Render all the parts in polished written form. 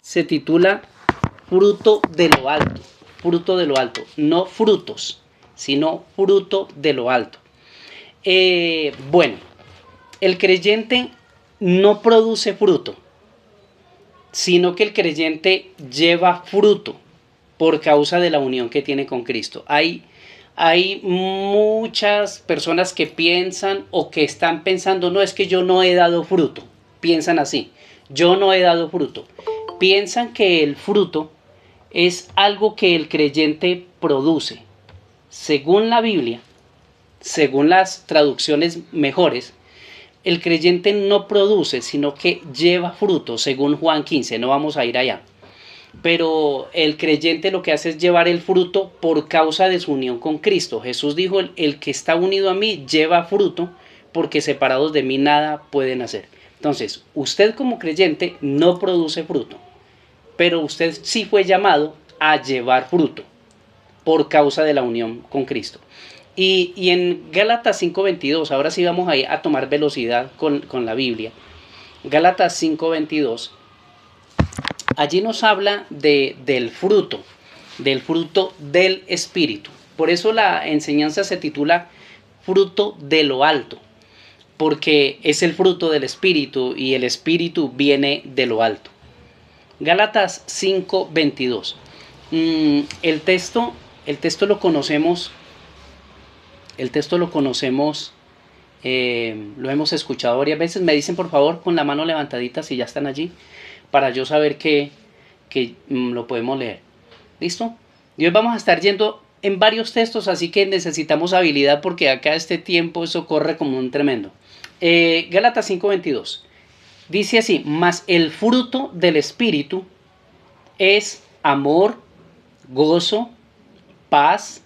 se titula Fruto de lo alto. Fruto de lo alto. No frutos, sino fruto de lo alto. Bueno, el creyente no produce fruto, sino que el creyente lleva fruto por causa de la unión que tiene con Cristo. Hay muchas personas que piensan o que están pensando, no, es que yo no he dado fruto. Piensan así, yo no he dado fruto. Piensan que el fruto es algo que el creyente produce. Según la Biblia, según las traducciones mejores, el creyente no produce, sino que lleva fruto, según Juan 15, no vamos a ir allá. Pero el creyente lo que hace es llevar el fruto por causa de su unión con Cristo. Jesús dijo, el que está unido a mí lleva fruto, porque separados de mí nada pueden hacer. Entonces, usted como creyente no produce fruto, pero usted sí fue llamado a llevar fruto por causa de la unión con Cristo. Y en Gálatas 5:22, ahora sí vamos a tomar velocidad con la Biblia. Gálatas 5:22, allí nos habla del fruto del Espíritu. Por eso la enseñanza se titula Fruto de lo alto, porque es el fruto del Espíritu y el Espíritu viene de lo alto. Gálatas 5:22. El texto lo conocemos. El texto lo conocemos, lo hemos escuchado varias veces. Me dicen por favor con la mano levantadita si ya están allí, para yo saber que lo podemos leer. ¿Listo? Y hoy vamos a estar yendo en varios textos, así que necesitamos habilidad porque acá este tiempo eso corre como un tremendo. Gálatas 5:22. Dice así, mas el fruto del Espíritu es amor, gozo, paz,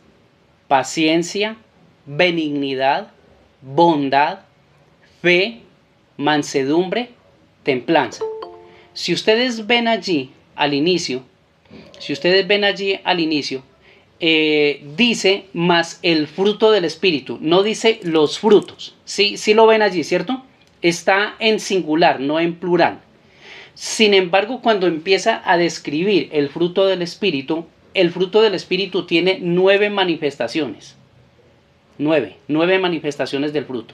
paciencia, benignidad, bondad, fe, mansedumbre, templanza. Si ustedes ven allí al inicio, dice más el fruto del Espíritu, no dice los frutos. Sí lo ven allí, ¿cierto? Está en singular, no en plural. Sin embargo, cuando empieza a describir el fruto del Espíritu tiene 9 manifestaciones. 9 manifestaciones del fruto.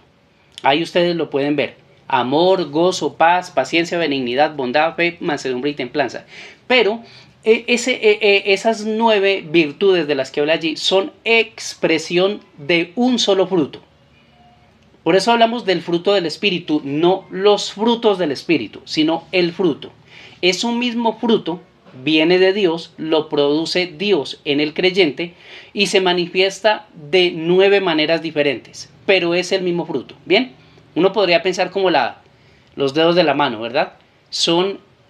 Ahí ustedes lo pueden ver. Amor, gozo, paz, paciencia, benignidad, bondad, fe, mansedumbre y templanza. Pero esas 9 virtudes de las que habla allí son expresión de un solo fruto. Por eso hablamos del fruto del Espíritu, no los frutos del Espíritu, sino el fruto. Es un mismo fruto, viene de Dios, lo produce Dios en el creyente y se manifiesta de 9 maneras diferentes, pero es el mismo fruto. Bien, uno podría pensar como los dedos de la mano, ¿verdad?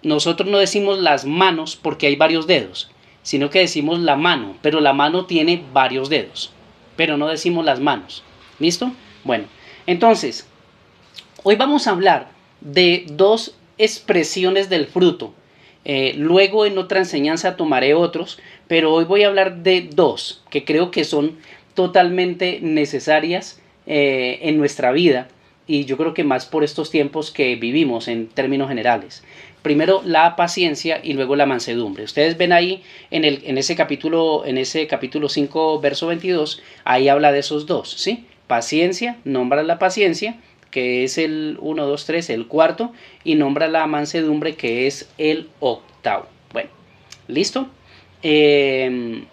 Nosotros no decimos las manos porque hay varios dedos, sino que decimos la mano, pero la mano tiene varios dedos, pero no decimos las manos. ¿Listo? Bueno, entonces, hoy vamos a hablar de 2 expresiones del fruto. Luego en otra enseñanza tomaré otros, pero hoy voy a hablar de 2 que creo que son totalmente necesarias en nuestra vida, y yo creo que más por estos tiempos que vivimos en términos generales. Primero la paciencia y luego la mansedumbre. Ustedes ven ahí en ese capítulo 5 verso 22, ahí habla de esos 2, ¿sí? Paciencia, nombra la paciencia, que es el 1, 2, 3, el cuarto, y nombra la mansedumbre, que es el octavo. Bueno, ¿listo? En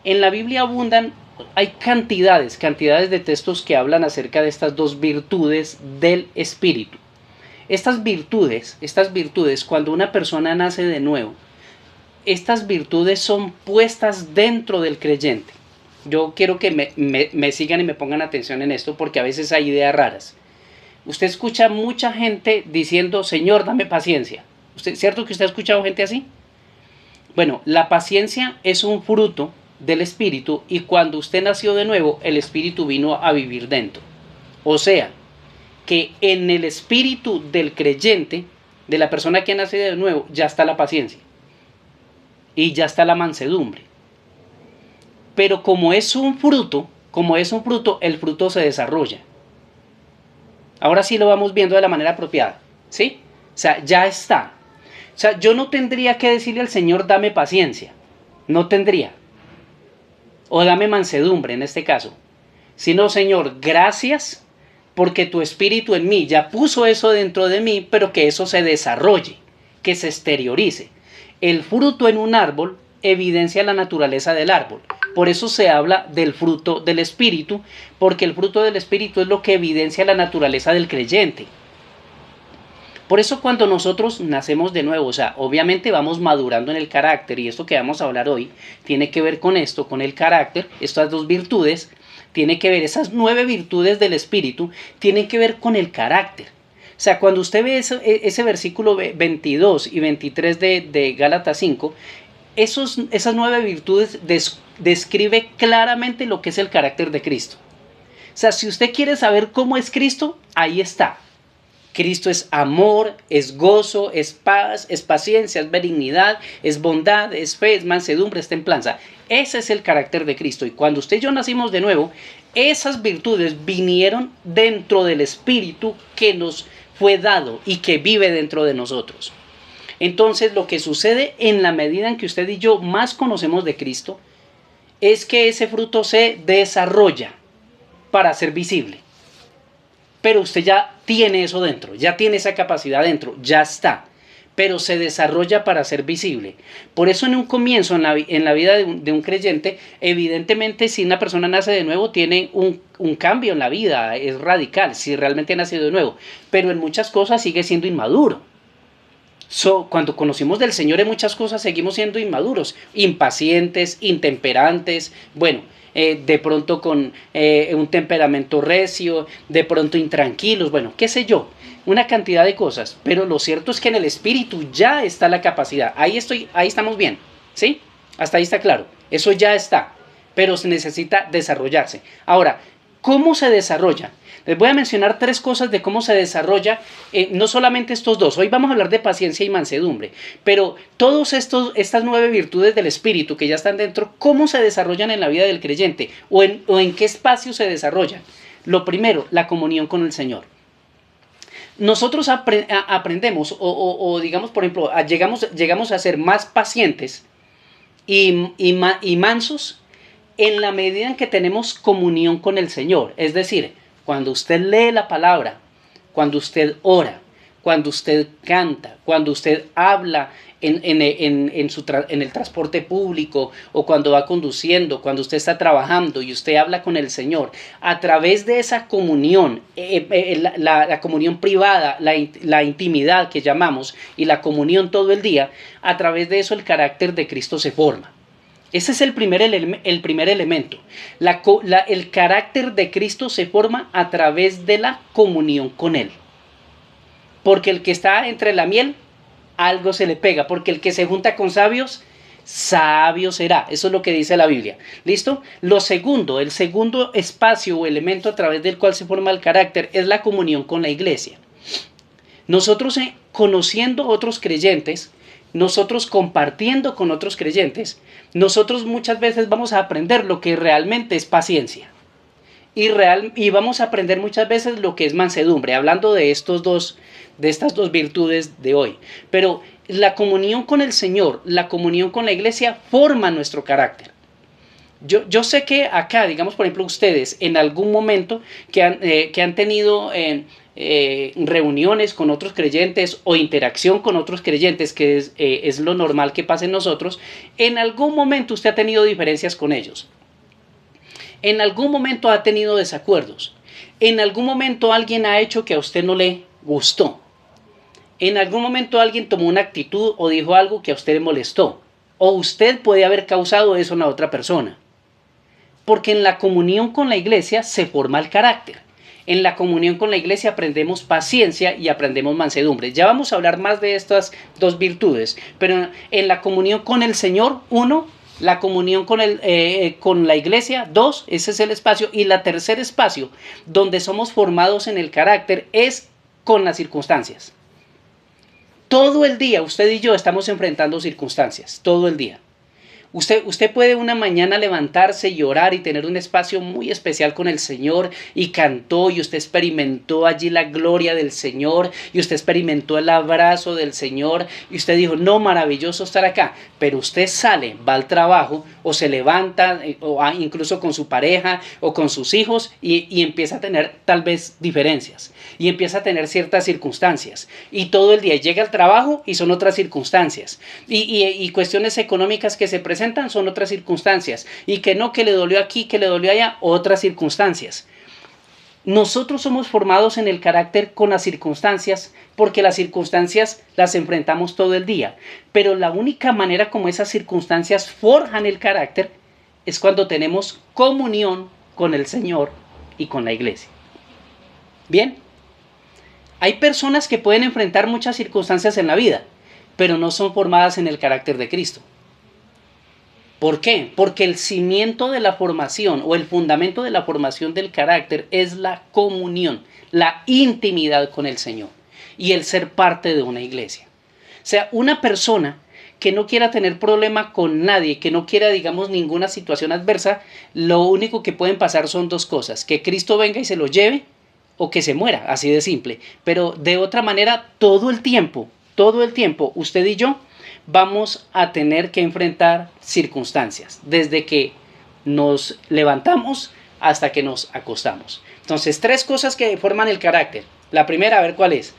la Biblia hay cantidades de textos que hablan acerca de estas 2 virtudes del Espíritu. Estas virtudes, cuando una persona nace de nuevo, estas virtudes son puestas dentro del creyente. Yo quiero que me sigan y me pongan atención en esto, porque a veces hay ideas raras. Usted escucha mucha gente diciendo, Señor, dame paciencia. ¿Cierto que usted ha escuchado gente así? Bueno, la paciencia es un fruto del Espíritu, y cuando usted nació de nuevo, el Espíritu vino a vivir dentro. O sea, que en el espíritu del creyente, de la persona que ha nacido de nuevo, ya está la paciencia y ya está la mansedumbre. Pero como es un fruto, el fruto se desarrolla. Ahora sí lo vamos viendo de la manera apropiada, ¿sí? O sea, ya está. O sea, yo no tendría que decirle al Señor, dame paciencia. No tendría. O dame mansedumbre en este caso. Sino, Señor, gracias porque tu espíritu en mí ya puso eso dentro de mí, pero que eso se desarrolle, que se exteriorice. El fruto en un árbol evidencia la naturaleza del árbol. Por eso se habla del fruto del espíritu, porque el fruto del espíritu es lo que evidencia la naturaleza del creyente. Por eso cuando nosotros nacemos de nuevo, o sea, obviamente vamos madurando en el carácter, y esto que vamos a hablar hoy tiene que ver con esto, con el carácter, estas dos virtudes, tiene que ver, esas 9 virtudes del espíritu, tienen que ver con el carácter. O sea, cuando usted ve ese versículo 22 y 23 de Gálatas 5, esas 9 virtudes describe claramente lo que es el carácter de Cristo. O sea, si usted quiere saber cómo es Cristo, ahí está. Cristo es amor, es gozo, es paz, es paciencia, es benignidad, es bondad, es fe, es mansedumbre, es templanza. Ese es el carácter de Cristo. Y cuando usted y yo nacimos de nuevo, esas virtudes vinieron dentro del Espíritu que nos fue dado y que vive dentro de nosotros. Entonces, lo que sucede en la medida en que usted y yo más conocemos de Cristo es que ese fruto se desarrolla para ser visible. Pero usted ya tiene eso dentro, ya tiene esa capacidad dentro, ya está. Pero se desarrolla para ser visible. Por eso en un comienzo, en la vida de un creyente, evidentemente si una persona nace de nuevo, tiene un cambio en la vida, es radical, si realmente ha nacido de nuevo. Pero en muchas cosas sigue siendo inmaduro. Cuando conocimos del Señor en muchas cosas seguimos siendo inmaduros, impacientes, intemperantes, bueno, de pronto con un temperamento recio, de pronto intranquilos, bueno, qué sé yo, una cantidad de cosas, pero lo cierto es que en el espíritu ya está la capacidad, ahí estamos bien, ¿sí? Hasta ahí está claro, eso ya está, pero se necesita desarrollarse. Ahora, ¿cómo se desarrolla? Les voy a mencionar 3 cosas de cómo se desarrolla, no solamente estos dos. Hoy vamos a hablar de paciencia y mansedumbre, pero todas estas 9 virtudes del espíritu que ya están dentro, ¿cómo se desarrollan en la vida del creyente? ¿O en qué espacio se desarrollan? Lo primero, la comunión con el Señor. Nosotros aprendemos, o digamos, por ejemplo, llegamos a ser más pacientes y mansos en la medida en que tenemos comunión con el Señor. Es decir, cuando usted lee la palabra, cuando usted ora, cuando usted canta, cuando usted habla en el transporte público o cuando va conduciendo, cuando usted está trabajando y usted habla con el Señor, a través de esa comunión, la comunión privada, la intimidad que llamamos y la comunión todo el día, a través de eso el carácter de Cristo se forma. Ese es el primer elemento. El carácter de Cristo se forma a través de la comunión con Él. Porque el que está entre la miel, algo se le pega. Porque el que se junta con sabios, sabio será. Eso es lo que dice la Biblia. ¿Listo? El segundo espacio o elemento a través del cual se forma el carácter es la comunión con la iglesia. Nosotros, conociendo otros creyentes, nosotros compartiendo con otros creyentes, nosotros muchas veces vamos a aprender lo que realmente es paciencia. Y vamos a aprender muchas veces lo que es mansedumbre, hablando de estas dos virtudes de hoy. Pero la comunión con el Señor, la comunión con la iglesia forma nuestro carácter. Yo sé que acá, digamos por ejemplo ustedes, en algún momento que han tenido reuniones con otros creyentes o interacción con otros creyentes, que es lo normal que pase en nosotros, en algún momento usted ha tenido diferencias con ellos. En algún momento ha tenido desacuerdos. En algún momento alguien ha hecho que a usted no le gustó. En algún momento alguien tomó una actitud o dijo algo que a usted le molestó. O usted puede haber causado eso en la otra persona. Porque en la comunión con la iglesia se forma el carácter. En la comunión con la iglesia aprendemos paciencia y aprendemos mansedumbre. Ya vamos a hablar más de estas 2 virtudes. Pero en la comunión con el Señor, 1, la comunión con la iglesia, 2, ese es el espacio. Y el tercer espacio donde somos formados en el carácter es con las circunstancias. Todo el día usted y yo estamos enfrentando circunstancias, todo el día. Usted puede una mañana levantarse y orar y tener un espacio muy especial con el Señor y cantó y usted experimentó allí la gloria del Señor y usted experimentó el abrazo del Señor y usted dijo, no, maravilloso estar acá, pero usted sale, va al trabajo o se levanta o incluso con su pareja o con sus hijos y empieza a tener tal vez diferencias y empieza a tener ciertas circunstancias y todo el día llega al trabajo y son otras circunstancias y cuestiones económicas que se presentan son otras circunstancias y que no, que le dolió aquí, que le dolió allá, otras circunstancias. Nosotros somos formados en el carácter con las circunstancias porque las circunstancias las enfrentamos todo el día, pero la única manera como esas circunstancias forjan el carácter es cuando tenemos comunión con el Señor y con la iglesia. Bien, hay personas que pueden enfrentar muchas circunstancias en la vida, pero no son formadas en el carácter de Cristo. ¿Por qué? Porque el cimiento de la formación o el fundamento de la formación del carácter es la comunión, la intimidad con el Señor y el ser parte de una iglesia. O sea, una persona que no quiera tener problema con nadie, que no quiera, digamos, ninguna situación adversa, lo único que pueden pasar son dos cosas, que Cristo venga y se lo lleve o que se muera, así de simple. Pero de otra manera, todo el tiempo, usted y yo, vamos a tener que enfrentar circunstancias, desde que nos levantamos hasta que nos acostamos. Entonces, 3 cosas que forman el carácter. La primera, a ver cuál es.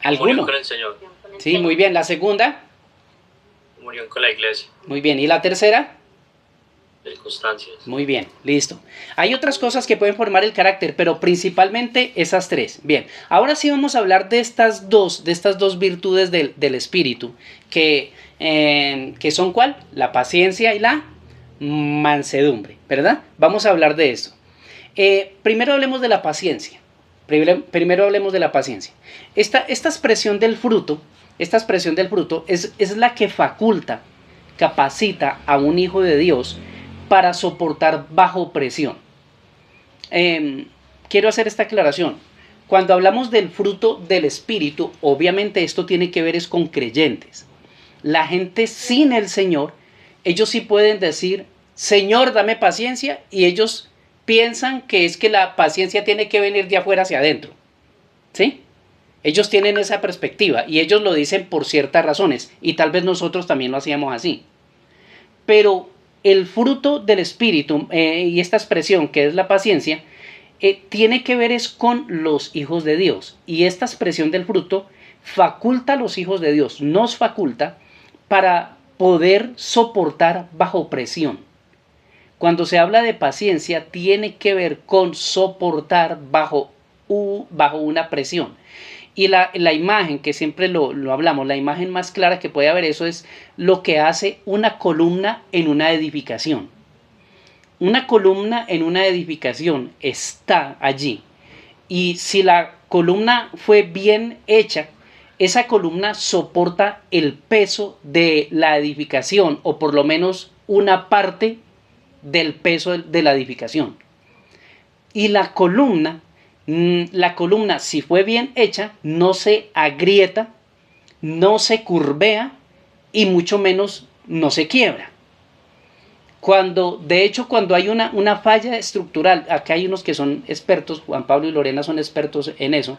¿Alguno? Comunión con el Señor. Sí, muy bien. La segunda. Comunión con la iglesia. Muy bien. ¿Y la tercera? Circunstancias. Muy bien, listo. Hay otras cosas que pueden formar el carácter, pero principalmente esas 3. Bien, ahora sí vamos a hablar de estas dos virtudes del espíritu, que son ¿cuál? La paciencia y la mansedumbre, ¿verdad? Vamos a hablar de eso. Primero hablemos de la paciencia. Primero hablemos de la paciencia. Esta expresión del fruto es la que faculta, capacita a un hijo de Dios para soportar bajo presión. Quiero hacer esta aclaración. Cuando hablamos del fruto del Espíritu, obviamente esto tiene que ver es con creyentes. La gente sin el Señor, ellos sí pueden decir, Señor, dame paciencia, y ellos piensan que es que la paciencia tiene que venir de afuera hacia adentro. ¿Sí? Ellos tienen esa perspectiva y ellos lo dicen por ciertas razones, y tal vez nosotros también lo hacíamos así. Pero el fruto del Espíritu y esta expresión que es la paciencia tiene que ver es con los hijos de Dios, y esta expresión del fruto faculta a los hijos de Dios, nos faculta para poder soportar bajo presión. Cuando se habla de paciencia tiene que ver con soportar bajo una presión. Y la imagen que siempre lo hablamos, la imagen más clara que puede haber eso es lo que hace una columna en una edificación. Una columna en una edificación está allí. Y si la columna fue bien hecha, esa columna soporta el peso de la edificación, o por lo menos una parte del peso de la edificación. Y la columna, si fue bien hecha, no se agrieta, no se curvea y mucho menos no se quiebra. De hecho, cuando hay una falla estructural, acá hay unos que son expertos, Juan Pablo y Lorena son expertos en eso,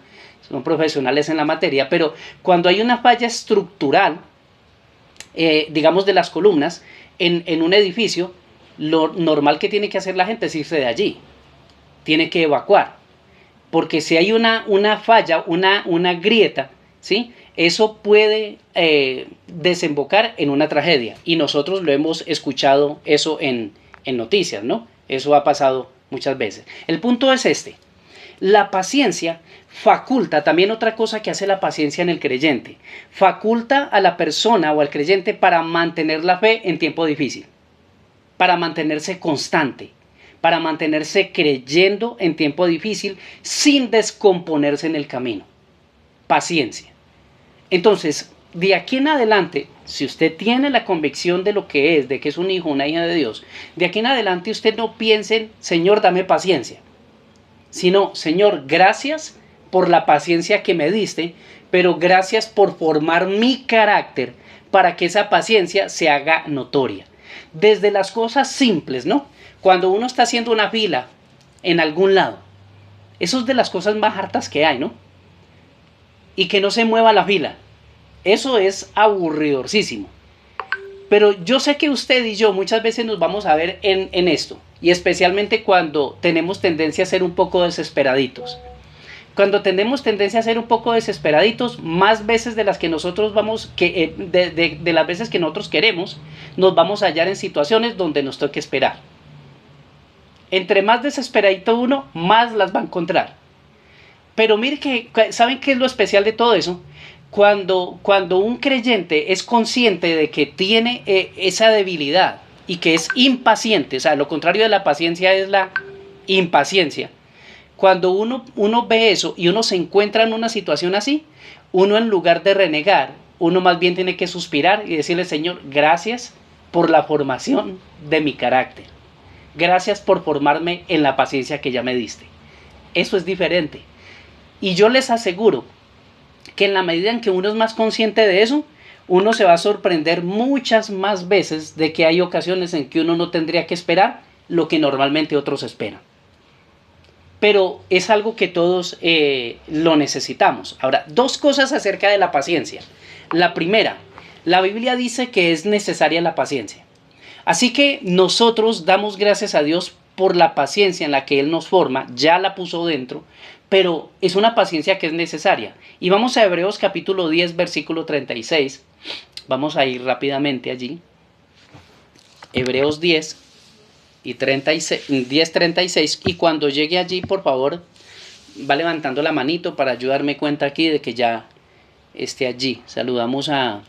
son profesionales en la materia, pero cuando hay una falla estructural, digamos de las columnas, en un edificio, lo normal que tiene que hacer la gente es irse de allí, tiene que evacuar. Porque si hay una falla, una grieta, ¿sí? Eso puede desembocar en una tragedia. Y nosotros lo hemos escuchado eso en noticias, ¿no? Eso ha pasado muchas veces. El punto es este. La paciencia faculta, también otra cosa que hace la paciencia en el creyente, faculta a la persona o al creyente para mantener la fe en tiempo difícil, para mantenerse constante, para mantenerse creyendo en tiempo difícil sin descomponerse en el camino. Paciencia. Entonces, de aquí en adelante, si usted tiene la convicción de lo que es, de que es un hijo, una hija de Dios, de aquí en adelante usted no piense, Señor, dame paciencia, sino, Señor, gracias por la paciencia que me diste, pero gracias por formar mi carácter para que esa paciencia se haga notoria. Desde las cosas simples, ¿no? Cuando uno está haciendo una fila en algún lado, eso es de las cosas más hartas que hay, ¿no? Y que no se mueva la fila. Eso es aburridorcísimo. Pero yo sé que usted y yo muchas veces nos vamos a ver en esto. Y especialmente cuando tenemos tendencia a ser un poco desesperaditos. Cuando tenemos tendencia a ser un poco desesperaditos, más veces de las que nosotros vamos, de las veces que nosotros queremos, nos vamos a hallar en situaciones donde nos toque esperar. Entre más desesperadito uno, más las va a encontrar. Pero mire que, ¿saben qué es lo especial de todo eso? Cuando un creyente es consciente de que tiene esa debilidad y que es impaciente, o sea, lo contrario de la paciencia es la impaciencia. Cuando uno ve eso y uno se encuentra en una situación así, uno en lugar de renegar, uno más bien tiene que suspirar y decirle: Señor, gracias por la formación de mi carácter. Gracias por formarme en la paciencia que ya me diste. Eso es diferente. Y yo les aseguro que en la medida en que uno es más consciente de eso, uno se va a sorprender muchas más veces de que hay ocasiones en que uno no tendría que esperar lo que normalmente otros esperan. Pero es algo que todos lo necesitamos. Ahora, dos cosas acerca de la paciencia. La primera, la Biblia dice que es necesaria la paciencia. Así que nosotros damos gracias a Dios por la paciencia en la que Él nos forma, ya la puso dentro, pero es una paciencia que es necesaria. Y vamos a Hebreos capítulo 10, versículo 36. Vamos a ir rápidamente allí. Hebreos 10. Y 10:36, y cuando llegue allí, por favor, va levantando la manito para ayudarme cuenta aquí de que ya esté allí. Saludamos a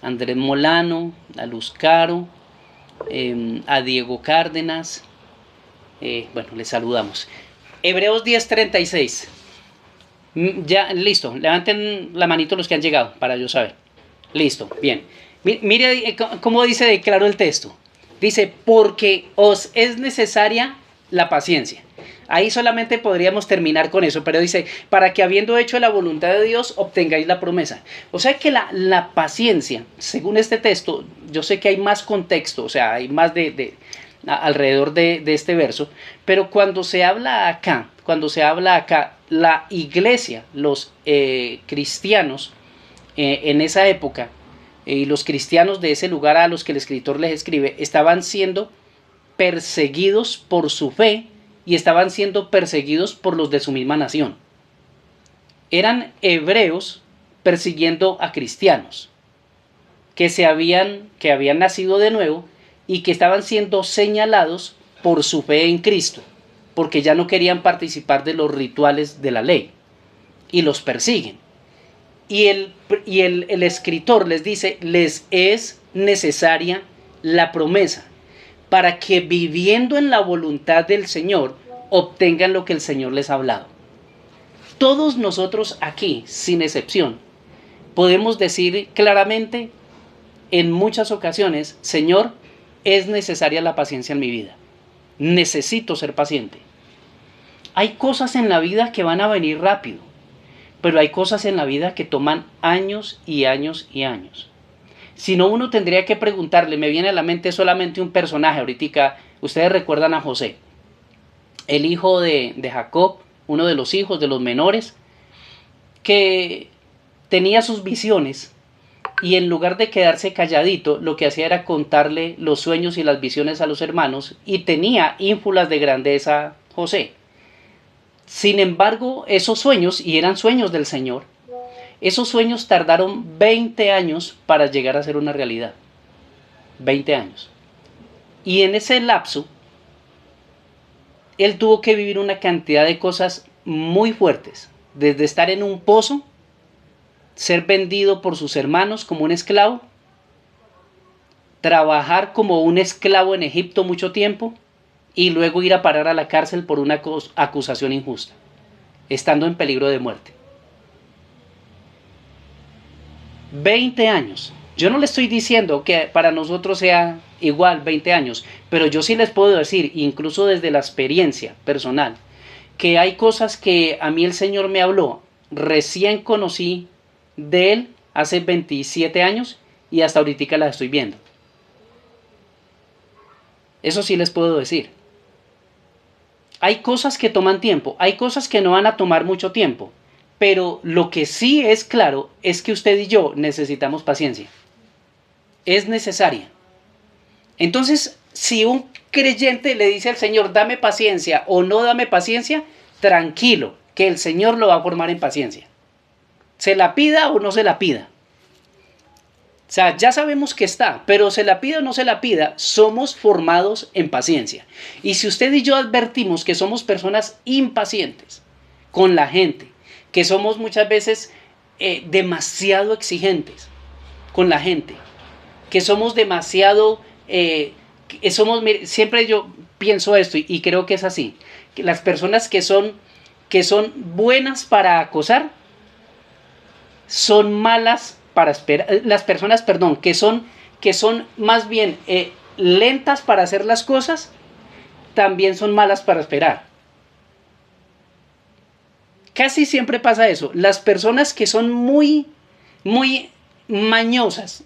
Andrés Molano, a Luz Caro, a Diego Cárdenas. Bueno, les saludamos. Hebreos 10:36. Ya, listo, levanten la manito los que han llegado para yo saber. Listo, bien. Mire cómo dice de claro el texto. Dice: porque os es necesaria la paciencia. Ahí solamente podríamos terminar con eso, pero dice: para que habiendo hecho la voluntad de Dios, obtengáis la promesa. O sea que la paciencia, según este texto, yo sé que hay más contexto, o sea, hay más alrededor de este verso, pero cuando se habla acá, la iglesia, los cristianos en esa época, y los cristianos de ese lugar a los que el escritor les escribe, estaban siendo perseguidos por su fe y estaban siendo perseguidos por los de su misma nación. Eran hebreos persiguiendo a cristianos que habían nacido de nuevo y que estaban siendo señalados por su fe en Cristo, porque ya no querían participar de los rituales de la ley y los persiguen. Y el escritor les dice: les es necesaria la promesa para que viviendo en la voluntad del Señor obtengan lo que el Señor les ha hablado. Todos nosotros aquí, sin excepción, podemos decir claramente en muchas ocasiones: Señor, es necesaria la paciencia en mi vida. Necesito ser paciente. Hay cosas en la vida que van a venir rápido, pero hay cosas en la vida que toman años y años y años. Si no, uno tendría que preguntarle, me viene a la mente solamente un personaje ahorita. Ustedes recuerdan a José, el hijo de Jacob, uno de los hijos de los menores, que tenía sus visiones y en lugar de quedarse calladito, lo que hacía era contarle los sueños y las visiones a los hermanos, y tenía ínfulas de grandeza José. Sin embargo, esos sueños, y eran sueños del Señor, esos sueños tardaron 20 años para llegar a ser una realidad. 20 años. Y en ese lapso, él tuvo que vivir una cantidad de cosas muy fuertes. Desde estar en un pozo, ser vendido por sus hermanos como un esclavo, trabajar como un esclavo en Egipto mucho tiempo, y luego ir a parar a la cárcel por una acusación injusta, estando en peligro de muerte. 20 años. Yo no le estoy diciendo que para nosotros sea igual 20 años, pero yo sí les puedo decir, incluso desde la experiencia personal, que hay cosas que a mí el Señor me habló, recién conocí de Él hace 27 años, y hasta ahorita las estoy viendo. Eso sí les puedo decir. Hay cosas que toman tiempo, hay cosas que no van a tomar mucho tiempo, pero lo que sí es claro es que usted y yo necesitamos paciencia. Es necesaria. Entonces, si un creyente le dice al Señor, dame paciencia o no dame paciencia, tranquilo, que el Señor lo va a formar en paciencia. Se la pida o no se la pida. O sea, ya sabemos que está, pero se la pida o no se la pida, somos formados en paciencia. Y si usted y yo advertimos que somos personas impacientes con la gente, que somos muchas veces demasiado exigentes con la gente, que somos demasiado, siempre yo pienso esto y creo que es así, que las personas que son buenas para acosar, son malas para esperar. Las personas, perdón, que son más bien lentas para hacer las cosas, también son malas para esperar. Casi siempre pasa eso. Las personas que son muy mañosas,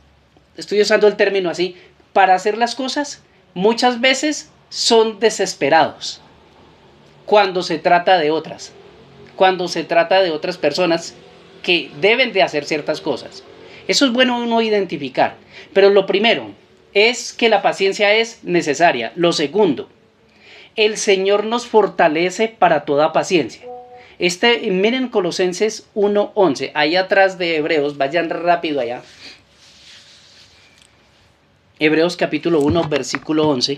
estoy usando el término así, para hacer las cosas, muchas veces son desesperados cuando se trata de otras. Cuando se trata de otras personas que deben de hacer ciertas cosas. Eso es bueno uno identificar. Pero lo primero es que la paciencia es necesaria. Lo segundo, el Señor nos fortalece para toda paciencia. Miren Colosenses 1:11, ahí atrás de Hebreos, vayan rápido allá. Hebreos capítulo 1, versículo 11.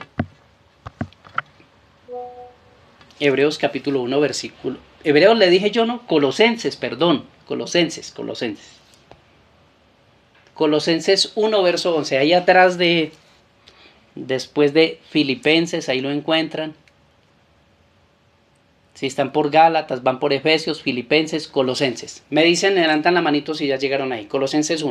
Hebreos capítulo 1, versículo... Hebreos le dije yo, ¿no? Colosenses, perdón. Colosenses. Colosenses 1, verso 11. Ahí atrás después de Filipenses, ahí lo encuentran. Si están por Gálatas, van por Efesios, Filipenses, Colosenses. Me dicen, levantan la manito si ya llegaron ahí. Colosenses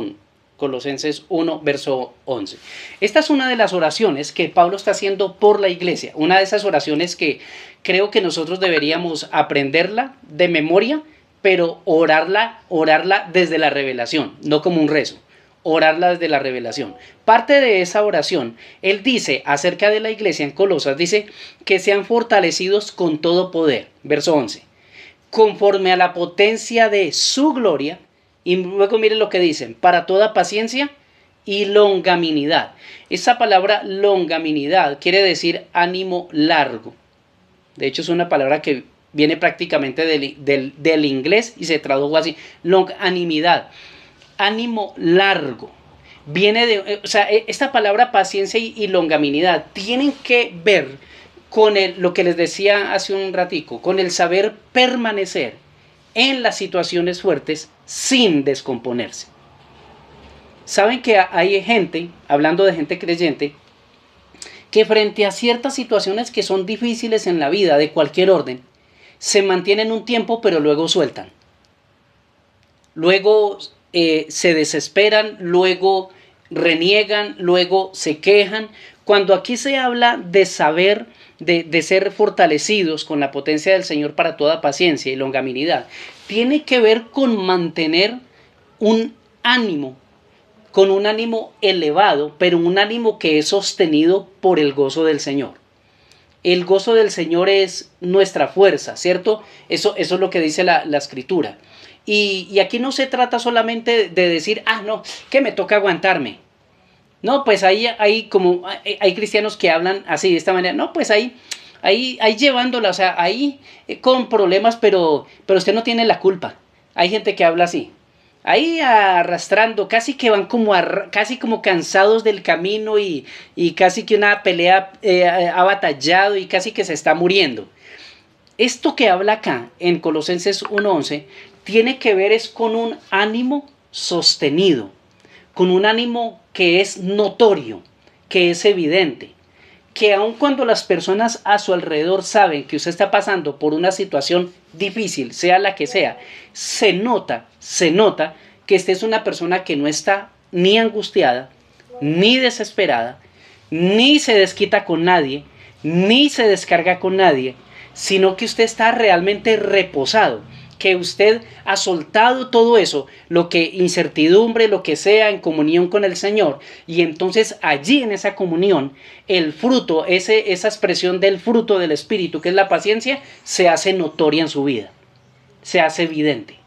1, verso 11. Esta es una de las oraciones que Pablo está haciendo por la iglesia. Una de esas oraciones que creo que nosotros deberíamos aprenderla de memoria, pero orarla desde la revelación, no como un rezo. Orarla desde la revelación. Parte de esa oración, él dice acerca de la iglesia en Colosas, dice que sean fortalecidos con todo poder. Verso 11. Conforme a la potencia de su gloria. Y luego miren lo que dicen, para toda paciencia y longanimidad. Esa palabra longanimidad quiere decir ánimo largo. De hecho es una palabra que viene prácticamente del inglés y se tradujo así, longanimidad, ánimo largo. Viene de, o sea, esta palabra paciencia y longanimidad tienen que ver con lo que les decía hace un ratico, con el saber permanecer en las situaciones fuertes sin descomponerse. Saben que hay gente, hablando de gente creyente, que frente a ciertas situaciones que son difíciles en la vida de cualquier orden, se mantienen un tiempo pero luego sueltan. Luego se desesperan, luego reniegan, luego se quejan. Cuando aquí se habla de saber, de ser fortalecidos con la potencia del Señor para toda paciencia y longanimidad, tiene que ver con mantener un ánimo, con un ánimo elevado, pero un ánimo que es sostenido por el gozo del Señor. El gozo del Señor es nuestra fuerza, ¿cierto? Eso es lo que dice la Escritura. Y aquí no se trata solamente de decir, no, que me toca aguantarme. No, pues hay cristianos que hablan así, de esta manera. No, pues ahí llevándola, o sea, ahí con problemas, pero usted no tiene la culpa. Hay gente que habla así. Ahí arrastrando, casi que van casi como cansados del camino y casi que una pelea ha batallado y casi que se está muriendo. Esto que habla acá en Colosenses 1:11 tiene que ver es con un ánimo sostenido, con un ánimo que es notorio, que es evidente, que aun cuando las personas a su alrededor saben que usted está pasando por una situación difícil, sea la que sea, se nota que esta es una persona que no está ni angustiada, ni desesperada, ni se desquita con nadie, ni se descarga con nadie, sino que usted está realmente reposado. que usted ha soltado todo eso, lo que incertidumbre, lo que sea, en comunión con el Señor, y entonces allí en esa comunión, el fruto, esa expresión del fruto del Espíritu, que es la paciencia, se hace notoria en su vida, se hace evidente.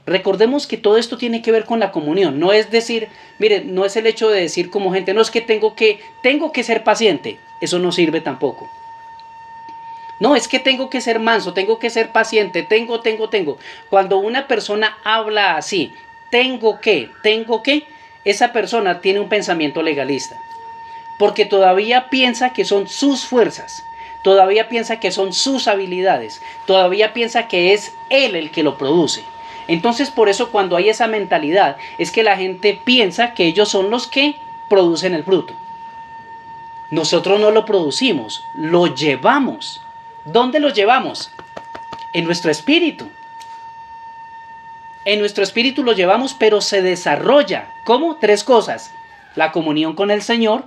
Recordemos que todo esto tiene que ver con la comunión. No es decir, miren, no es el hecho de decir como gente, no es que tengo que ser paciente. Eso no sirve tampoco. No, es que tengo que ser manso, tengo que ser paciente, tengo. Cuando una persona habla así, tengo que, esa persona tiene un pensamiento legalista. Porque todavía piensa que son sus fuerzas, todavía piensa que son sus habilidades, todavía piensa que es él el que lo produce. Entonces por eso cuando hay esa mentalidad es que la gente piensa que ellos son los que producen el fruto. Nosotros no lo producimos, lo llevamos. ¿Dónde lo llevamos? En nuestro espíritu. En nuestro espíritu lo llevamos, pero se desarrolla. ¿Cómo? 3 cosas. La comunión con el Señor,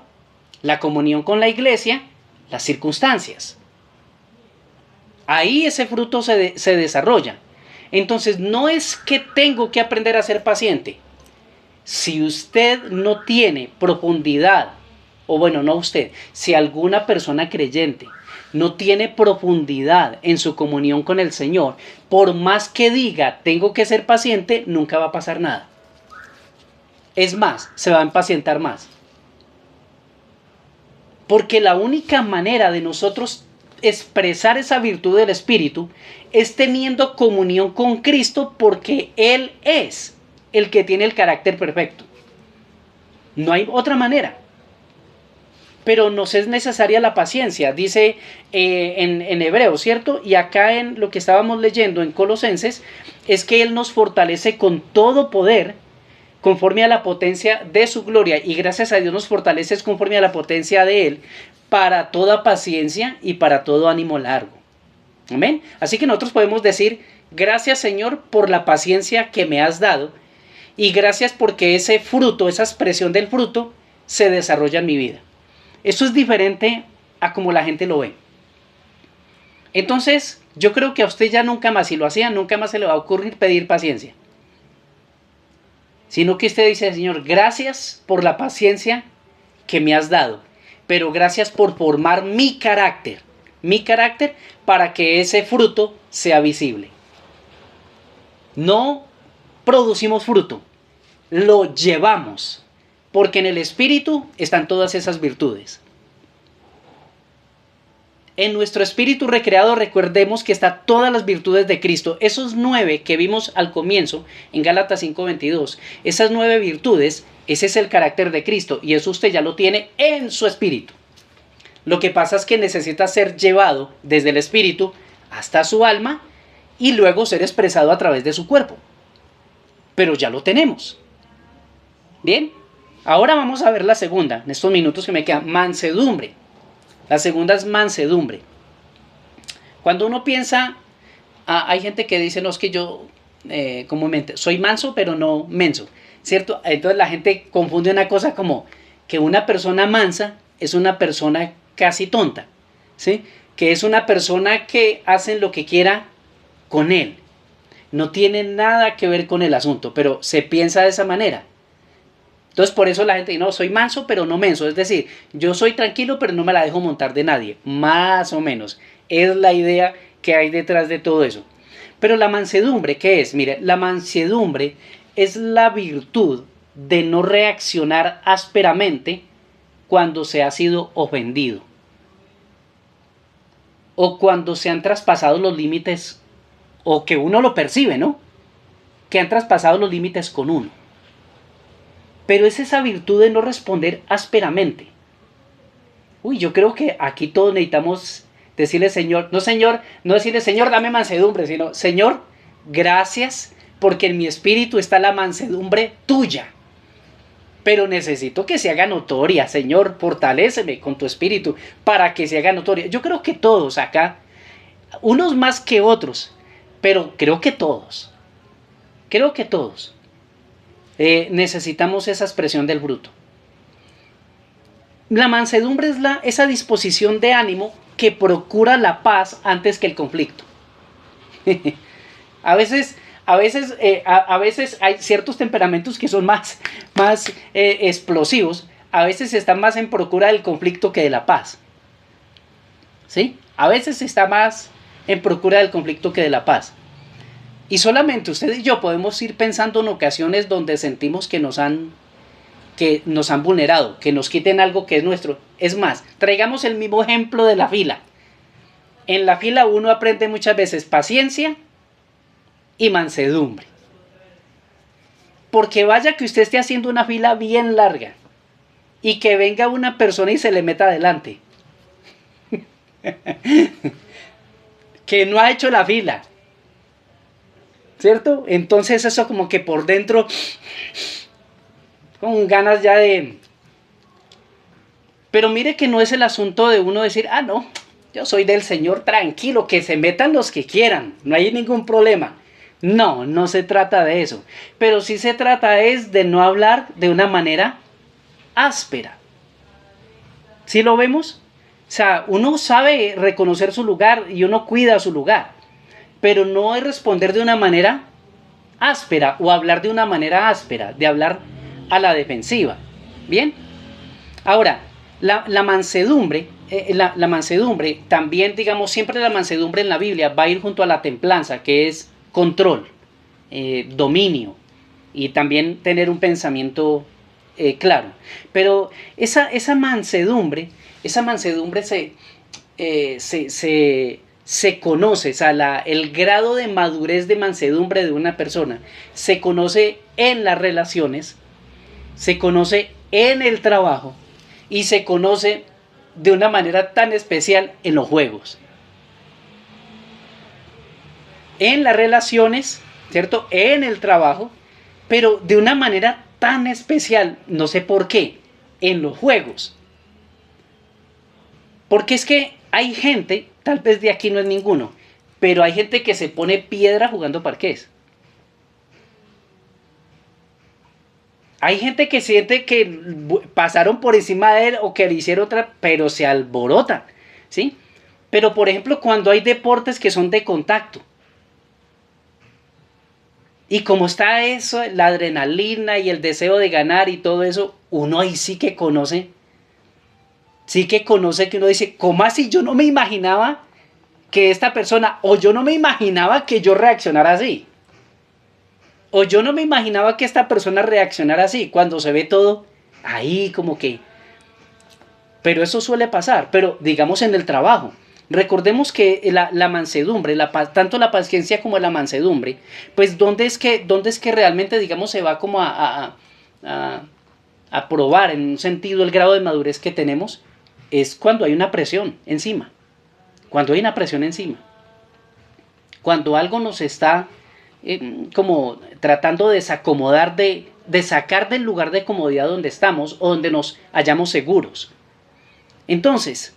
la comunión con la iglesia, las circunstancias. Ahí ese fruto se desarrolla. Entonces no es que tengo que aprender a ser paciente. Si usted no tiene profundidad, o bueno, no usted, si alguna persona creyente no tiene profundidad en su comunión con el Señor, por más que diga tengo que ser paciente, nunca va a pasar nada. Es más, se va a impacientar más. Porque la única manera de nosotros expresar esa virtud del Espíritu es teniendo comunión con Cristo, porque Él es el que tiene el carácter perfecto. No hay otra manera. Pero nos es necesaria la paciencia, dice en Hebreos, ¿cierto? Y acá en lo que estábamos leyendo en Colosenses, es que Él nos fortalece con todo poder, conforme a la potencia de su gloria, y gracias a Dios nos fortalece conforme a la potencia de Él, para toda paciencia y para todo ánimo largo. Amén. Así que nosotros podemos decir, gracias Señor por la paciencia que me has dado, y gracias porque ese fruto, esa expresión del fruto, se desarrolla en mi vida. Eso es diferente a como la gente lo ve. Entonces, yo creo que a usted ya nunca más, si lo hacía, nunca más se le va a ocurrir pedir paciencia. Sino que usted dice, Señor, gracias por la paciencia que me has dado, pero gracias por formar mi carácter para que ese fruto sea visible. No producimos fruto, lo llevamos, porque en el Espíritu están todas esas virtudes. En nuestro espíritu recreado, recordemos que están todas las virtudes de Cristo. Esos 9 que vimos al comienzo en Gálatas 5:22, esas 9 virtudes, ese es el carácter de Cristo, y eso usted ya lo tiene en su espíritu. Lo que pasa es que necesita ser llevado desde el espíritu hasta su alma y luego ser expresado a través de su cuerpo. Pero ya lo tenemos. Bien, ahora vamos a ver la segunda, en estos minutos que me quedan, mansedumbre. La segunda es mansedumbre. Cuando uno piensa, hay gente que dice, no, es que yo comúnmente soy manso pero no menso, ¿cierto? Entonces la gente confunde una cosa como que una persona mansa es una persona casi tonta, ¿sí? Que es una persona que hace lo que quiera con él. No tiene nada que ver con el asunto, pero se piensa de esa manera. Entonces por eso la gente dice, no, soy manso pero no menso. Es decir, yo soy tranquilo pero no me la dejo montar de nadie. Más o menos. Es la idea que hay detrás de todo eso. Pero la mansedumbre, ¿qué es? Mire, la mansedumbre es la virtud de no reaccionar ásperamente cuando se ha sido ofendido. O cuando se han traspasado los límites, o que uno lo percibe, ¿no? Que han traspasado los límites con uno. Pero es esa virtud de no responder ásperamente. Uy, yo creo que aquí todos necesitamos decirle Señor, no decirle Señor, dame mansedumbre, sino Señor, gracias porque en mi espíritu está la mansedumbre tuya. Pero necesito que se haga notoria, Señor, fortaléceme con tu espíritu para que se haga notoria. Yo creo que todos acá, unos más que otros, pero creo que todos. Necesitamos esa expresión del fruto. La mansedumbre es esa disposición de ánimo que procura la paz antes que el conflicto. A veces hay ciertos temperamentos que son más explosivos, a veces están más en procura del conflicto que de la paz. ¿Sí? A veces está más en procura del conflicto que de la paz. Y solamente usted y yo podemos ir pensando en ocasiones donde sentimos que nos han vulnerado, que nos quiten algo que es nuestro. Es más, traigamos el mismo ejemplo de la fila. En la fila uno aprende muchas veces paciencia y mansedumbre. Porque vaya que usted esté haciendo una fila bien larga y que venga una persona y se le meta adelante. Que no ha hecho la fila. ¿Cierto? Entonces eso como que por dentro, con ganas ya de... Pero mire que no es el asunto de uno decir, ah, no, yo soy del Señor, tranquilo, que se metan los que quieran, no hay ningún problema. No, no se trata de eso. Pero sí se trata es de no hablar de una manera áspera. ¿Sí lo vemos? O sea, uno sabe reconocer su lugar y uno cuida su lugar. Pero no es responder de una manera áspera o hablar de una manera áspera, de hablar a la defensiva. ¿Bien? Ahora, la mansedumbre, la mansedumbre, también digamos, siempre la mansedumbre en la Biblia va a ir junto a la templanza, que es control, dominio y también tener un pensamiento claro. Pero esa mansedumbre se conoce, o sea, el grado de madurez de mansedumbre de una persona se conoce en las relaciones, se conoce en el trabajo y se conoce de una manera tan especial en los juegos. En las relaciones, ¿cierto? En el trabajo, pero de una manera tan especial, no sé por qué, en los juegos. Porque es que hay gente, tal vez de aquí no es ninguno, pero hay gente que se pone piedra jugando parqués. Hay gente que siente que pasaron por encima de él o que le hicieron otra, pero se alborota, ¿sí? Pero por ejemplo, cuando hay deportes que son de contacto, y como está eso, la adrenalina y el deseo de ganar y todo eso, uno ahí sí que conoce que uno dice, ¿cómo así? Yo no me imaginaba que esta persona, o yo no me imaginaba que yo reaccionara así. O yo no me imaginaba que esta persona reaccionara así, cuando se ve todo ahí como que... Pero eso suele pasar, pero digamos en el trabajo. Recordemos que la mansedumbre, tanto la paciencia como la mansedumbre, pues ¿dónde es que realmente, digamos, se va como a probar en un sentido el grado de madurez que tenemos? Es cuando hay una presión encima. Cuando hay una presión encima. Cuando algo nos está como tratando de desacomodar, de sacar del lugar de comodidad donde estamos o donde nos hallamos seguros. Entonces,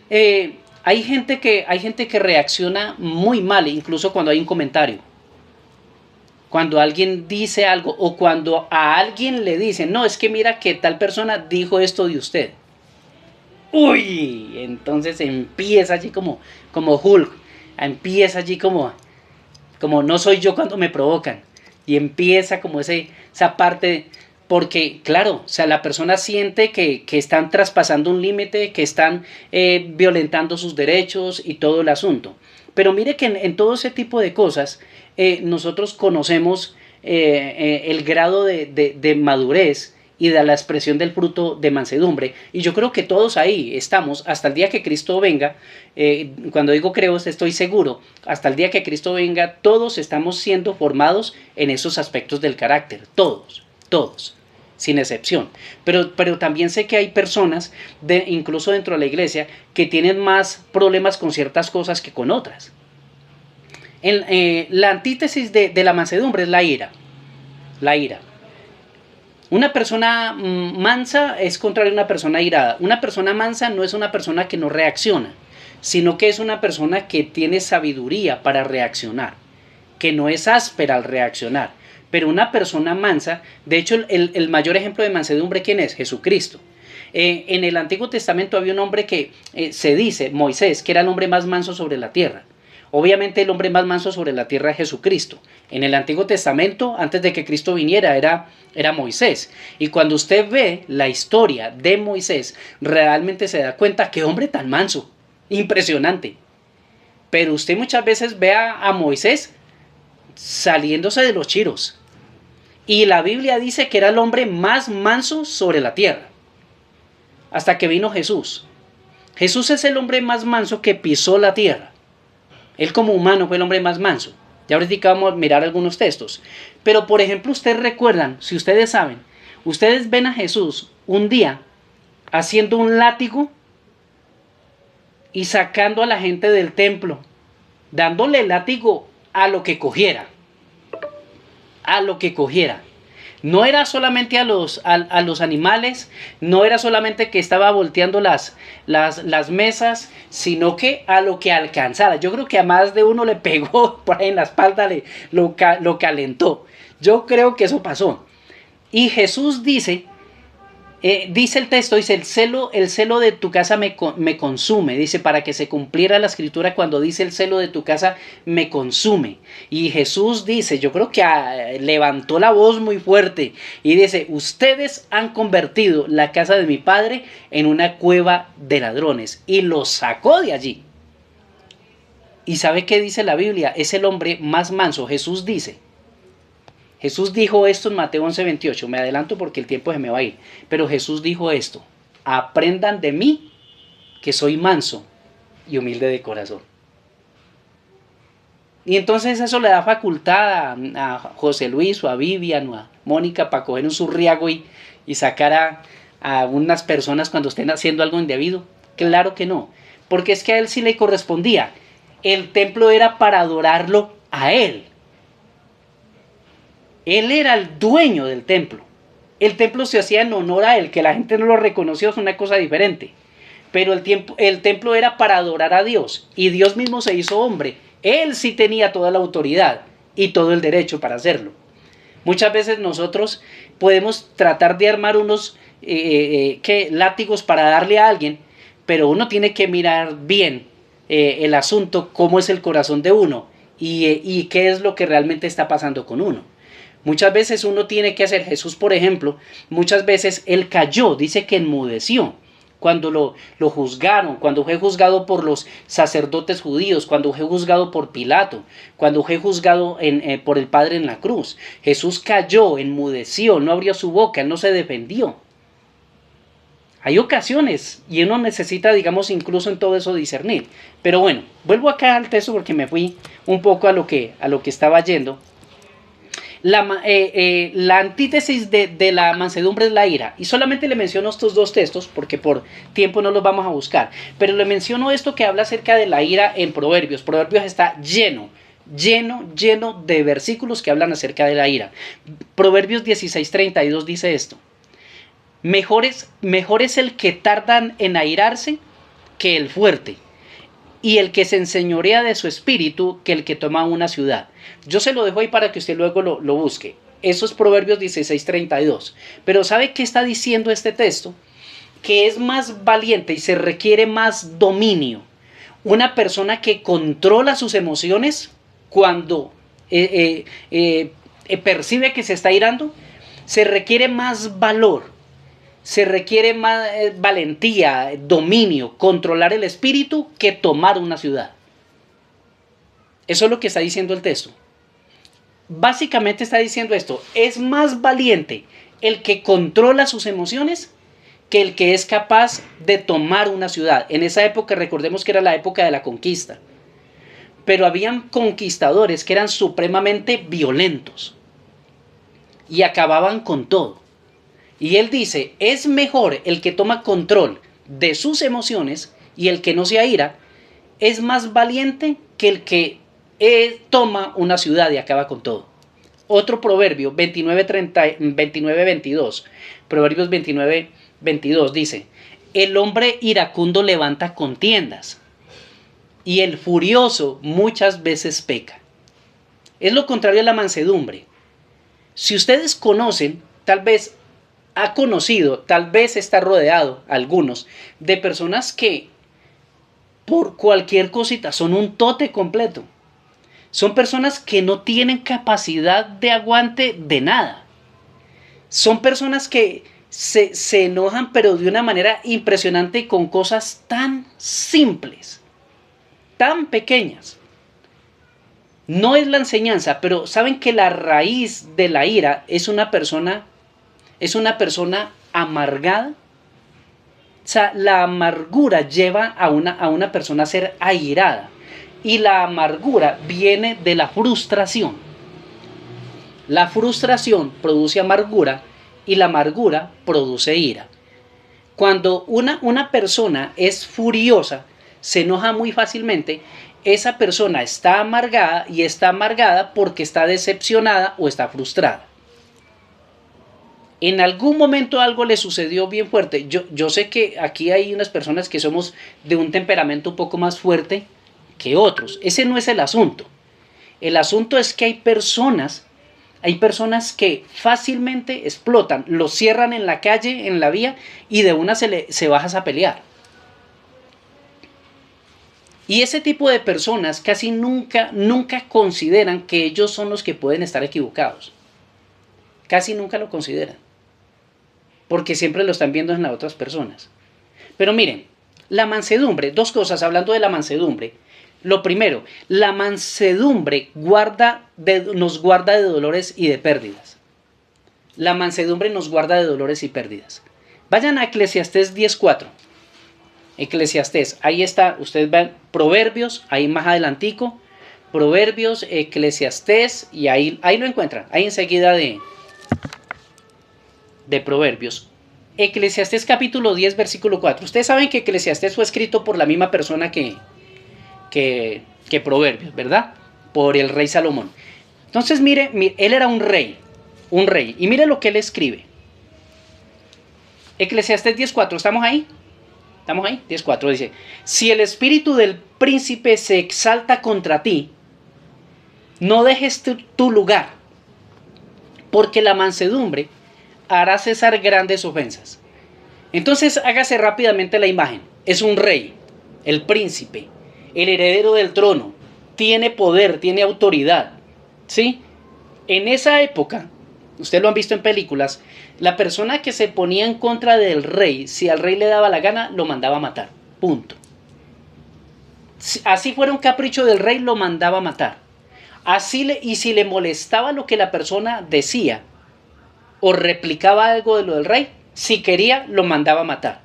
hay gente que reacciona muy mal, incluso cuando hay un comentario. Cuando alguien dice algo o cuando a alguien le dicen, no, es que mira que tal persona dijo esto de usted. Uy, entonces empieza allí como Hulk, empieza allí como no soy yo cuando me provocan. Y empieza como esa parte, porque claro, o sea, la persona siente que están traspasando un límite, que están violentando sus derechos y todo el asunto. Pero mire que en todo ese tipo de cosas nosotros conocemos el grado de madurez y de la expresión del fruto de mansedumbre. Y yo creo que todos ahí estamos hasta el día que Cristo venga. Cuando digo creo, estoy seguro. Hasta el día que Cristo venga, todos estamos siendo formados en esos aspectos del carácter. Todos, sin excepción. Pero también sé que hay personas, incluso dentro de la iglesia, que tienen más problemas con ciertas cosas que con otras. La antítesis de la mansedumbre es la ira. La ira. Una persona mansa es contrario a una persona airada. Una persona mansa no es una persona que no reacciona, sino que es una persona que tiene sabiduría para reaccionar, que no es áspera al reaccionar. Pero una persona mansa, de hecho el mayor ejemplo de mansedumbre, ¿quién es? Jesucristo. En el Antiguo Testamento había un hombre que se dice, Moisés, que era el hombre más manso sobre la tierra. Obviamente el hombre más manso sobre la tierra es Jesucristo. En el Antiguo Testamento, antes de que Cristo viniera, era Moisés. Y cuando usted ve la historia de Moisés, realmente se da cuenta que hombre tan manso, impresionante. Pero usted muchas veces ve a Moisés saliéndose de los chiros. Y la Biblia dice que era el hombre más manso sobre la tierra. Hasta que vino Jesús. Jesús es el hombre más manso que pisó la tierra. Él como humano fue el hombre más manso. Ya ahorita vamos a mirar algunos textos. Pero por ejemplo, ustedes recuerdan, si ustedes saben, ustedes ven a Jesús un día haciendo un látigo y sacando a la gente del templo, dándole el látigo a lo que cogiera. A lo que cogiera. No era solamente a los animales, no era solamente que estaba volteando las mesas, sino que a lo que alcanzara. Yo creo que a más de uno le pegó por ahí en la espalda, lo calentó. Yo creo que eso pasó. Y Jesús dice el texto, dice, el celo de tu casa me consume, dice, para que se cumpliera la escritura cuando dice el celo de tu casa me consume. Y Jesús dice, yo creo que levantó la voz muy fuerte y dice, ustedes han convertido la casa de mi padre en una cueva de ladrones, y los sacó de allí. ¿Y sabe qué dice la Biblia? Es el hombre más manso. Jesús dijo esto en Mateo 11:28, me adelanto porque el tiempo se me va a ir, pero Jesús dijo esto, aprendan de mí que soy manso y humilde de corazón. Y entonces eso le da facultad a José Luis o a Vivian o a Mónica para coger un surriago y sacar a unas personas cuando estén haciendo algo indebido. Claro que no, porque es que a él sí le correspondía. El templo era para adorarlo a él. Él era el dueño del templo. El templo se hacía en honor a él, que la gente no lo reconoció es una cosa diferente. Pero el templo era para adorar a Dios, y Dios mismo se hizo hombre. Él sí tenía toda la autoridad y todo el derecho para hacerlo. Muchas veces nosotros podemos tratar de armar unos látigos para darle a alguien, pero uno tiene que mirar bien el asunto, cómo es el corazón de uno y qué es lo que realmente está pasando con uno. Muchas veces uno tiene que hacer, Jesús por ejemplo, muchas veces él cayó, dice que enmudeció cuando lo juzgaron, cuando fue juzgado por los sacerdotes judíos, cuando fue juzgado por Pilato, cuando fue juzgado por el Padre en la cruz. Jesús cayó, enmudeció, no abrió su boca, él no se defendió. Hay ocasiones y uno necesita, digamos, incluso en todo eso discernir. Pero bueno, vuelvo acá al texto porque me fui un poco a lo que estaba yendo. La antítesis de la mansedumbre es la ira. Y solamente le menciono estos dos textos porque por tiempo no los vamos a buscar. Pero le menciono esto que habla acerca de la ira en Proverbios. Proverbios está lleno de versículos que hablan acerca de la ira. Proverbios 16:32 dice esto. Mejor es el que tardan en airarse que el fuerte, y el que se enseñorea de su espíritu que el que toma una ciudad. Yo se lo dejo ahí para que usted luego lo busque. Eso es Proverbios 16:32. Pero ¿sabe qué está diciendo este texto? Que es más valiente y se requiere más dominio una persona que controla sus emociones cuando percibe que se está irando. Se requiere más valor. Se requiere más valentía, dominio, controlar el espíritu que tomar una ciudad. Eso es lo que está diciendo el texto. Básicamente está diciendo esto. Es más valiente el que controla sus emociones que el que es capaz de tomar una ciudad. En esa época, recordemos que era la época de la conquista. Pero habían conquistadores que eran supremamente violentos y acababan con todo. Y él dice, es mejor el que toma control de sus emociones y el que no se aira, es más valiente que el que toma una ciudad y acaba con todo. Otro proverbio, 29:22, Proverbios 29:22 dice, el hombre iracundo levanta contiendas y el furioso muchas veces peca. Es lo contrario a la mansedumbre. Si ustedes conocen, tal vez ha conocido, tal vez está rodeado, algunos, de personas que por cualquier cosita, son un tote completo. Son personas que no tienen capacidad de aguante de nada. Son personas que se enojan, pero de una manera impresionante con cosas tan simples, tan pequeñas. No es la enseñanza, pero saben que la raíz de la ira es una persona amargada. O sea, la amargura lleva a una persona a ser airada. Y la amargura viene de la frustración. La frustración produce amargura y la amargura produce ira. Cuando una persona es furiosa, se enoja muy fácilmente, esa persona está amargada y está amargada porque está decepcionada o está frustrada. En algún momento algo le sucedió bien fuerte. Yo sé que aquí hay unas personas que somos de un temperamento un poco más fuerte que otros. Ese no es el asunto. El asunto es que hay personas que fácilmente explotan, los cierran en la calle, en la vía, y de una se bajas a pelear. Y ese tipo de personas casi nunca consideran que ellos son los que pueden estar equivocados. Casi nunca lo consideran. Porque siempre lo están viendo en las otras personas. Pero miren, la mansedumbre, dos cosas hablando de la mansedumbre. Lo primero, la mansedumbre nos guarda de dolores y de pérdidas. La mansedumbre nos guarda de dolores y pérdidas. Vayan a Eclesiastés 10:4. Eclesiastés, ahí está, ustedes ven Proverbios, ahí más adelantico. Proverbios, Eclesiastés, y ahí lo encuentran, ahí enseguida de Proverbios. Eclesiastés capítulo 10, versículo 4. Ustedes saben que Eclesiastés fue escrito por la misma persona que Proverbios, ¿verdad? Por el rey Salomón. Entonces mire, él era un rey, y mire lo que él escribe. Eclesiastés 10:4, ¿estamos ahí? ¿Estamos ahí? 10:4 dice, si el espíritu del príncipe se exalta contra ti, no dejes tu lugar, porque la mansedumbre hará cesar grandes ofensas. Entonces hágase rápidamente la imagen. Es un rey, el príncipe, el heredero del trono, tiene poder, tiene autoridad, ¿sí? En esa época, ustedes lo han visto en películas, la persona que se ponía en contra del rey, si al rey le daba la gana, lo mandaba a matar, punto. Así fuera un capricho del rey, lo mandaba a matar. Y si le molestaba lo que la persona decía, o replicaba algo de lo del rey, si quería, lo mandaba a matar.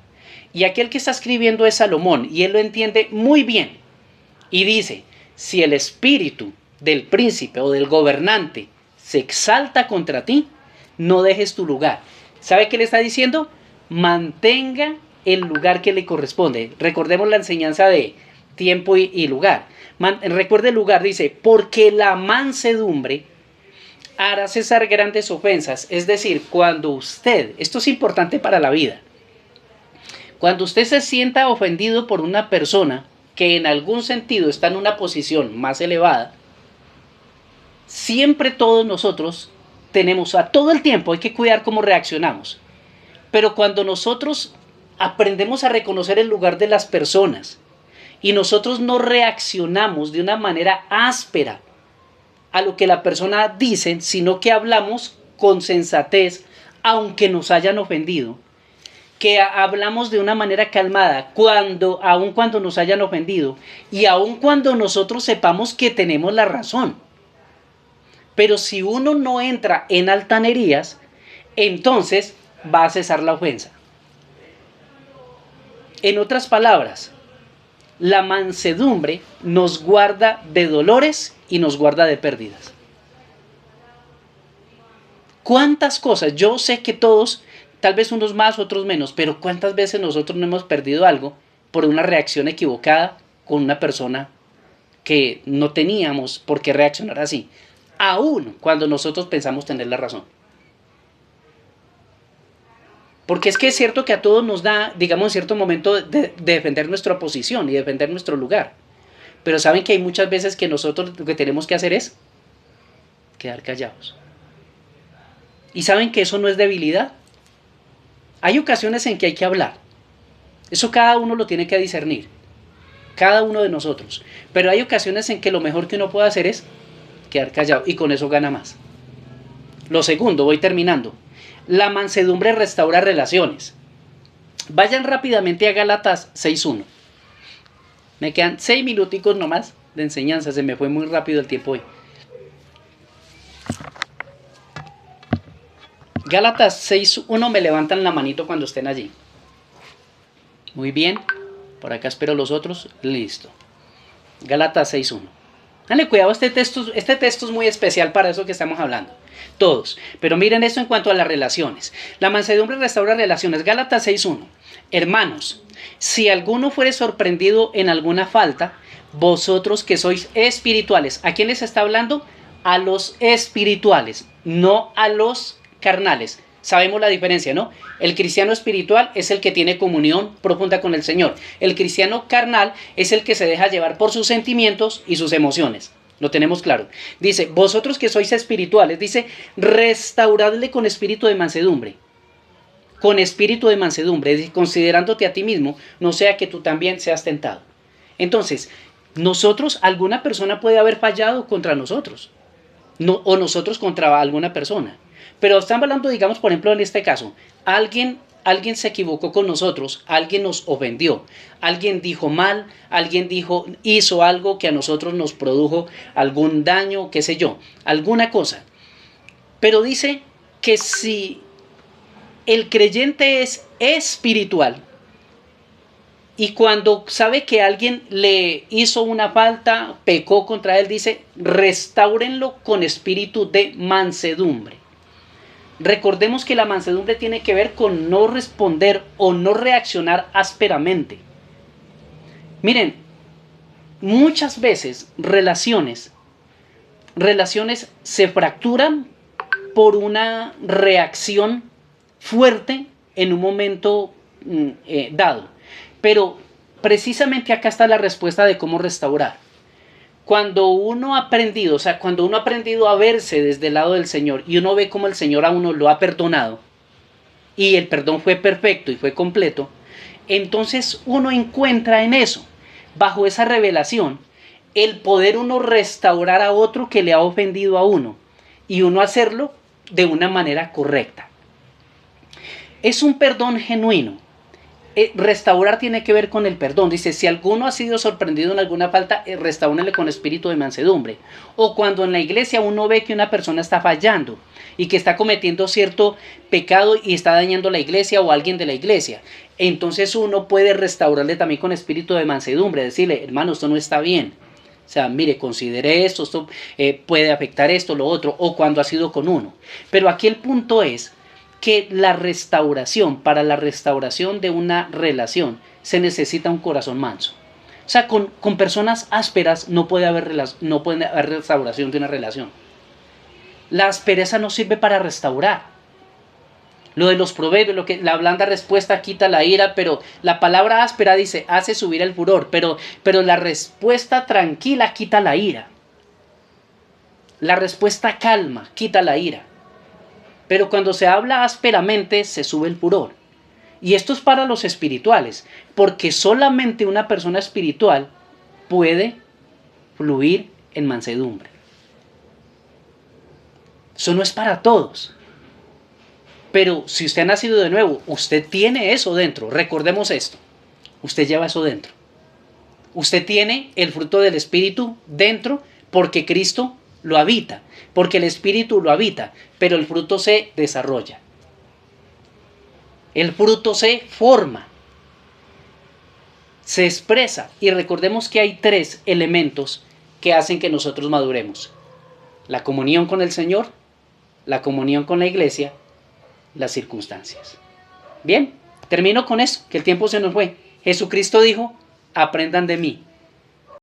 Y aquel que está escribiendo es Salomón, y él lo entiende muy bien. Y dice, si el espíritu del príncipe o del gobernante se exalta contra ti, no dejes tu lugar. ¿Sabe qué le está diciendo? Mantenga el lugar que le corresponde. Recordemos la enseñanza de tiempo y lugar. Recuerde el lugar, dice, porque la mansedumbre hará cesar grandes ofensas. Es decir, cuando usted, esto es importante para la vida, cuando usted se sienta ofendido por una persona que en algún sentido está en una posición más elevada, siempre todos nosotros tenemos, a todo el tiempo hay que cuidar cómo reaccionamos. Pero cuando nosotros aprendemos a reconocer el lugar de las personas y nosotros no reaccionamos de una manera áspera a lo que la persona dice, sino que hablamos con sensatez, aunque nos hayan ofendido, que hablamos de una manera calmada, aun cuando nos hayan ofendido, y aun cuando nosotros sepamos que tenemos la razón. Pero si uno no entra en altanerías, entonces va a cesar la ofensa. En otras palabras, la mansedumbre nos guarda de dolores y nos guarda de pérdidas. ¿Cuántas cosas? Yo sé que todos, tal vez unos más, otros menos, pero ¿cuántas veces nosotros no hemos perdido algo por una reacción equivocada con una persona que no teníamos por qué reaccionar así? Aún cuando nosotros pensamos tener la razón. Porque es que es cierto que a todos nos da, digamos, en cierto momento de defender nuestra posición y defender nuestro lugar. Pero saben que hay muchas veces que nosotros lo que tenemos que hacer es quedar callados. ¿Y saben que eso no es debilidad? Hay ocasiones en que hay que hablar. Eso cada uno lo tiene que discernir. cada uno de nosotros. Pero hay ocasiones en que lo mejor que uno puede hacer es quedar callado y con eso gana más. Lo segundo, voy terminando. La mansedumbre restaura relaciones. Vayan rápidamente a Gálatas 6.1. Me quedan 6 minuticos nomás de enseñanza. Se me fue muy rápido el tiempo hoy. Gálatas 6.1, me levantan la manito cuando estén allí. Muy bien. Por acá espero los otros. Listo. Gálatas 6.1. Dale cuidado, este texto es muy especial para eso que estamos hablando. Todos. Pero miren esto en cuanto a las relaciones. La mansedumbre restaura relaciones. Gálatas 6.1. Hermanos, si alguno fuere sorprendido en alguna falta, vosotros que sois espirituales. ¿A quién les está hablando? A los espirituales, no a los carnales. Sabemos la diferencia, ¿no? El cristiano espiritual es el que tiene comunión profunda con el Señor. El cristiano carnal es el que se deja llevar por sus sentimientos y sus emociones. Lo tenemos claro. Dice, vosotros que sois espirituales, dice, restauradle con espíritu de mansedumbre. Con espíritu de mansedumbre, es decir, considerándote a ti mismo, no sea que tú también seas tentado. Entonces, nosotros, alguna persona puede haber fallado contra nosotros. No, o nosotros contra alguna persona. Pero estamos hablando, digamos, por ejemplo, en este caso, alguien se equivocó con nosotros, alguien nos ofendió, alguien dijo mal, alguien hizo algo que a nosotros nos produjo algún daño, qué sé yo, alguna cosa. Pero dice que si el creyente es espiritual y cuando sabe que alguien le hizo una falta, pecó contra él, dice, restáurenlo con espíritu de mansedumbre. Recordemos que la mansedumbre tiene que ver con no responder o no reaccionar ásperamente. Miren, muchas veces relaciones se fracturan por una reacción fuerte en un momento dado. Pero precisamente acá está la respuesta de cómo restaurar. Cuando uno ha aprendido, a verse desde el lado del Señor y uno ve cómo el Señor a uno lo ha perdonado y el perdón fue perfecto y fue completo, entonces uno encuentra en eso, bajo esa revelación, el poder uno restaurar a otro que le ha ofendido a uno y uno hacerlo de una manera correcta. Es un perdón genuino. Restaurar tiene que ver con el perdón. Dice, si alguno ha sido sorprendido en alguna falta, restaúrenle con espíritu de mansedumbre. O cuando en la iglesia uno ve que una persona está fallando y que está cometiendo cierto pecado y está dañando la iglesia o alguien de la iglesia, entonces uno puede restaurarle también con espíritu de mansedumbre, decirle, hermano, esto no está bien. O sea, mire, considere esto puede afectar esto, lo otro, o cuando ha sido con uno. Pero aquí el punto es que para la restauración de una relación, se necesita un corazón manso. O sea, con personas ásperas no puede haber restauración de una relación. La aspereza no sirve para restaurar. Lo de los proverbios, la blanda respuesta quita la ira, pero la palabra áspera dice, hace subir el furor, pero la respuesta tranquila quita la ira. La respuesta calma quita la ira. Pero cuando se habla ásperamente se sube el furor. Y esto es para los espirituales, porque solamente una persona espiritual puede fluir en mansedumbre. Eso no es para todos. Pero si usted ha nacido de nuevo, usted tiene eso dentro. Recordemos esto. Usted lleva eso dentro. Usted tiene el fruto del Espíritu dentro porque Cristo lo habita, porque el Espíritu lo habita, pero el fruto se desarrolla. El fruto se forma, se expresa. Y recordemos que hay 3 elementos que hacen que nosotros maduremos: la comunión con el Señor, la comunión con la iglesia, las circunstancias. Bien, termino con eso, que el tiempo se nos fue. Jesucristo dijo, aprendan de mí,